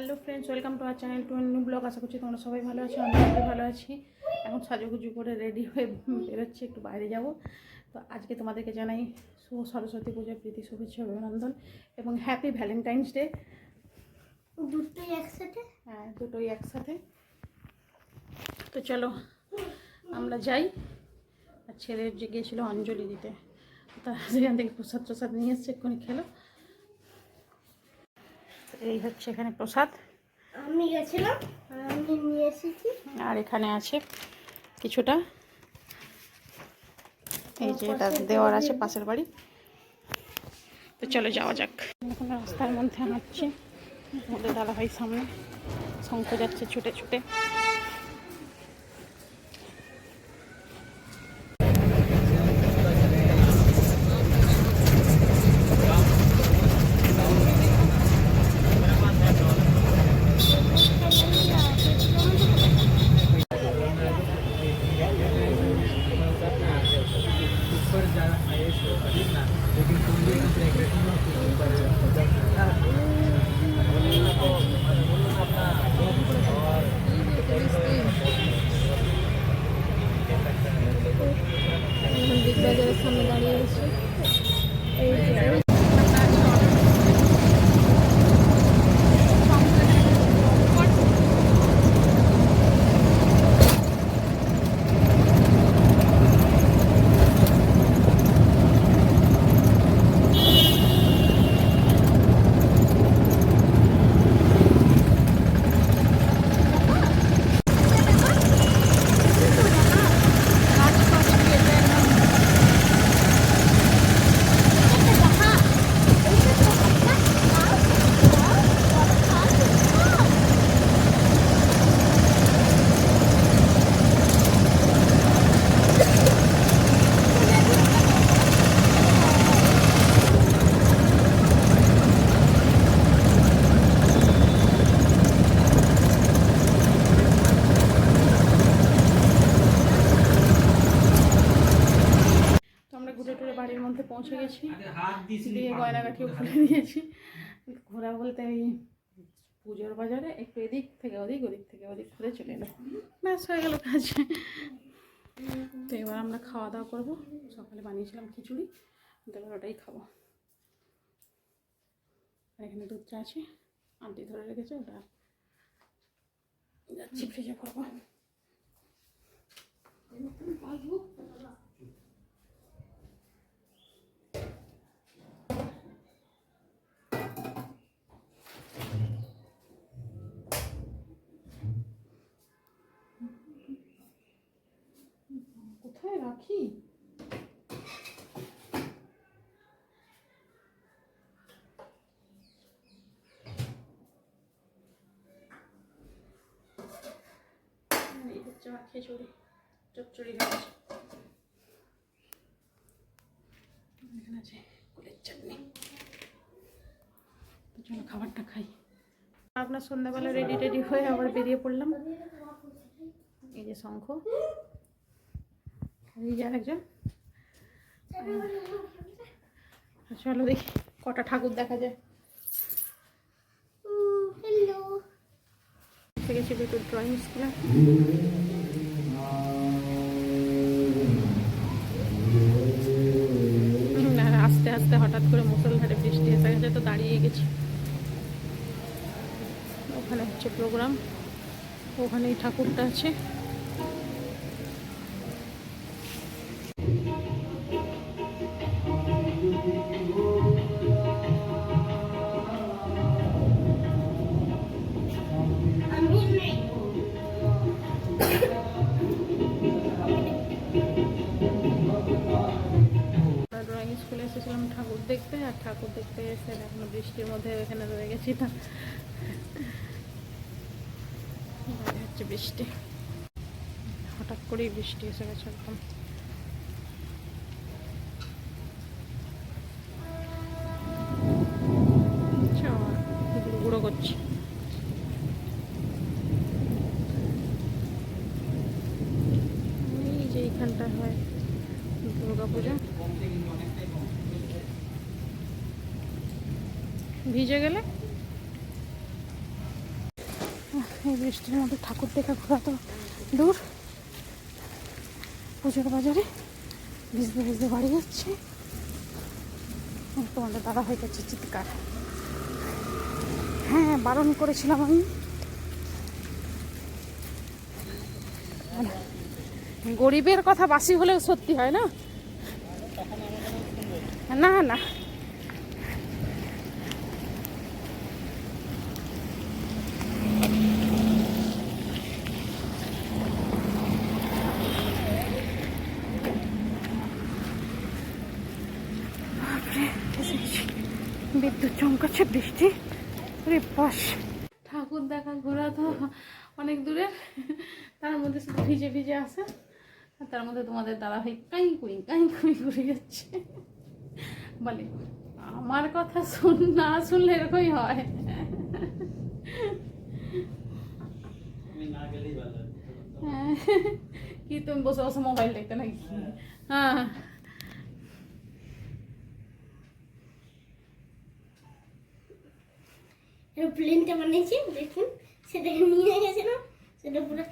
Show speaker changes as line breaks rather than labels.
Hello friends, welcome to our channel to new blog. আশা করছি তোমরা সবাই ভালো আছো, আমি খুবই ভালো আছি। এখন সাজুগুজু করে রেডি হয়ে বেরোচ্ছি, একটু বাইরে যাব। তো আজকে তোমাদেরকে জানাই শুভ সরস্বতী পুজোর প্রীতি, শুভেচ্ছা, অভিনন্দন এবং হ্যাপি ভ্যালেন্টাইন্স ডে।
দুটোই একসাথে?
হ্যাঁ, দুটোই একসাথে। তো চলো আমরা যাই। আর ছেলের যে গিয়েছিলো অঞ্জলি দিতে, তা সেখান থেকে প্রসাদ প্রসাদ নিয়ে এসছে, এক্ষুনি খেলো। এই হচ্ছে এখানে প্রসাদ,
আমি গেছিলাম, আমি নিয়ে এসেছি।
আর এখানে আছে কিছুটা, এই যে এটা দেওয়ার আছে পাশের বাড়ি। তো চলো যাওয়া যাক। এখন রাস্তার মধ্যে হাঁটছি, আমাদের দাদাভাই সামনে শঙ্খ যাচ্ছে ছুটে ছুটে। বিগ বাজারের সামনে দাঁড়িয়ে আছি। বাড়ির মধ্যে পৌঁছে গেছি, দিয়ে গয়নাগাঠিও খুলে দিয়েছি। ঘোরা বলতে ওই পুজোর বাজারে একটু এদিক থেকে ওদিক, ওদিক থেকে ওদিক ঘুরে চলে এলো, ব্যাস হয়ে গেল কাজ। তো এবার আমরা খাওয়া দাওয়া করবো। সকালে বানিয়েছিলাম খিচুড়ি, এবার ওটাই খাবো। আর এখানে দুধ চা আছে, আন্টি ধরে রেখেছে, ওটা যাচ্ছি ফ্রিজে করবো। কোথায় রাখি? এই হচ্ছে আমার খিচুড়ি, চচ্চড়ি হয়েছে, এখানে আছে কুলের চাটনি। তো চলো খাবারটা খাই। আপনার সন্ধ্যাবেলা রেডি টেডি হয়ে আবার বেরিয়ে পড়লাম। এই যে শঙ্খ, এই যে আরেকজন। চলো দেখি কটা ঠাকুর দেখা যায়। গেছি বেটুর ড্রয়িং স্কুলে। আস্তে আস্তে হঠাৎ করে মুষলধারে বৃষ্টি এসে গেছে, তো দাঁড়িয়ে গেছি। ওখানে হচ্ছে প্রোগ্রাম, ওখানেই ঠাকুরটা আছে। ড্রয়িং স্কুলে এসেছিলাম ঠাকুর দেখতে, আর ঠাকুর দেখতে এসে এখন বৃষ্টির মধ্যে এখানে রয়ে গেছি। না হচ্ছে বৃষ্টি, হঠাৎ করেই বৃষ্টি এসে গেছে একদম। গুঁড়ো গুঁড়ো করছি। এই যে এইখানটা হয় দুর্গা পূজা, ভিজে গেলে এই বৃষ্টির মধ্যে ঠাকুর দেখা ঘোরা তো দূর, পুজোর বাজারে ভিজতে ভিজতে বাড়ি যাচ্ছে। তোমাদের দাদা হয়ে গেছে চিৎকার। হ্যাঁ, বারণ করেছিলাম আমি। গরিবের কথা বাসি হলেও সত্যি হয় না। না না, বিদ্যুৎ চমকাচ্ছে, বৃষ্টি, রে বাস। ঠাকুর দেখা ঘোরা তো অনেক দূরে, তার মধ্যে শুধু ভিজে ভিজে আসে, আর তার মধ্যে তোমাদের দাদা ভাই কাই কুই করে যাচ্ছে। বলে আমার কথা না শুনলে এরকমই হয়। হ্যাঁ, কি তুমি বসে বসে মোবাইল দেখতে নাকি? হ্যাঁ,
প্লেনটা বানিয়েছি দেখুন, সেটাকে নিয়ে গেছে না, সেটা পুরো